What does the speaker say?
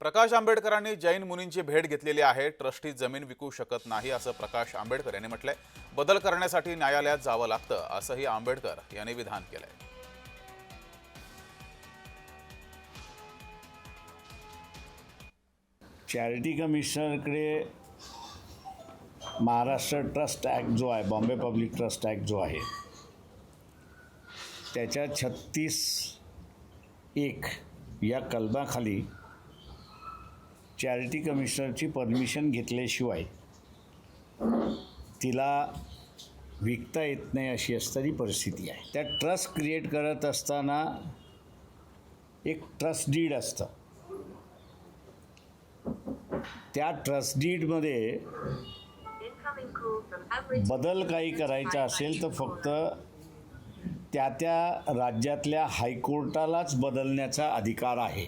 प्रकाश आंबेडकरांनी जैन मुनींची भेट घेतलेली आहे। ट्रस्टी जमीन विकू शकत नाही असं प्रकाश आंबेडकर यांनी म्हटलंय। बदल करण्यासाठी न्यायालयात जावं लागतं असंही आंबेडकर यांनी विधान केलंय। चॅरिटी कमिशनरकडे महाराष्ट्र ट्रस्ट ॲक्ट जो आहे, बॉम्बे पब्लिक ट्रस्ट ॲक्ट जो आहे, त्याच्या 36(1) या कलमाखाली चॅरिटी कमिशनरची परमिशन घेतल्याशिवाय तिला विकता येत नाही अशी असणारी परिस्थिती आहे। त्या ट्रस्ट क्रिएट करत असताना एक ट्रस्ट डीड असतं। त्या ट्रस्ट डीडमध्ये बदल काही करायचा असेल तर फक्त त्या राज्यातल्या हायकोर्टालाच बदलण्याचा अधिकार आहे।